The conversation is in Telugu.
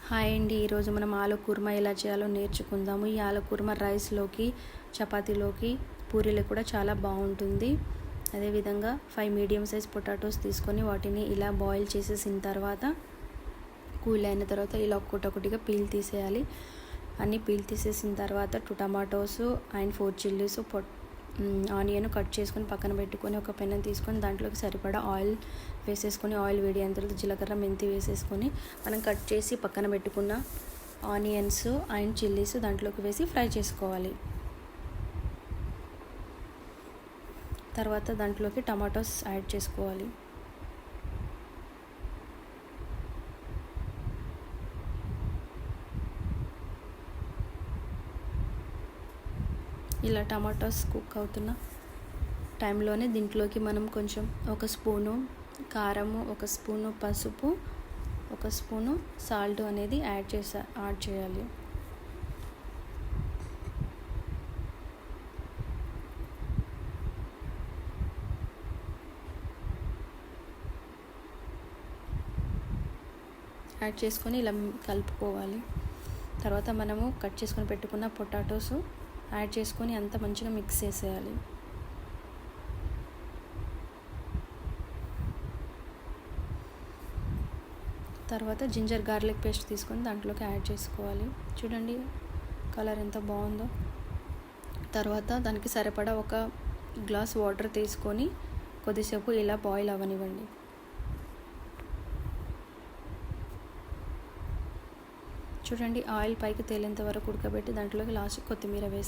హాయ్ అండి, ఈరోజు మనం ఆలు కుర్మా ఎలా చేయాలో నేర్చుకుందాము. ఈ ఆలు కుర్మా రైస్లోకి, చపాతీలోకి, పూరీలకు కూడా చాలా బాగుంటుంది. అదేవిధంగా 5 మీడియం సైజ్ పొటాటోస్ తీసుకొని వాటిని ఇలా బాయిల్ చేసేసిన తర్వాత, కూల్ అయిన తర్వాత ఇలా ఒక్కొక్కటిగా పీల్ తీసేయాలి. అన్నీ పీల్ తీసేసిన తర్వాత 2 tomatoes and 4 chillies, onion cut చేసుకొని పక్కన పెట్టుకొని ఒక పెనం తీసుకొని దాంట్లోకి సరిపడా ఆయిల్ వేసేసుకొని, ఆయిల్ వేడి అయిన తర్వాత జీలకర్ర, మెంతి వేసేసుకొని మనం కట్ చేసి పక్కన పెట్టుకున్న ఆనియన్స్ అండ్ చిల్లీస్ దాంట్లోకి వేసి ఫ్రై చేసుకోవాలి. తర్వాత దాంట్లోకి టమాటోస్ యాడ్ చేసుకోవాలి. ఇలా టమాటోస్ కుక్ అవుతున్న టైంలోనే దీంట్లోకి మనం కొంచెం ఒక స్పూను కారము, ఒక స్పూను పసుపు, ఒక స్పూను సాల్ట్ అనేది యాడ్ చేయాలి. యాడ్ చేసుకొని ఇలా కలుపుకోవాలి. తర్వాత మనము కట్ చేసుకొని పెట్టుకున్న పొటాటోస్ యాడ్ చేసుకొని అంతా మంచిగా మిక్స్ చేసేయాలి. తర్వాత జింజర్ గార్లిక్ పేస్ట్ తీసుకొని దాంట్లోకి యాడ్ చేసుకోవాలి. చూడండి కలర్ ఎంత బాగుందో. తర్వాత దానికి సరిపడా ఒక గ్లాస్ వాటర్ తీసుకొని కొద్దిసేపు ఇలా బాయిల్ అవ్వనివ్వండి. చూడండి ఆయిల్ పైకి తేలేంత వరకు ఉడకబెట్టి దాంట్లోకి లాస్ట్ కొత్తిమీర వేసి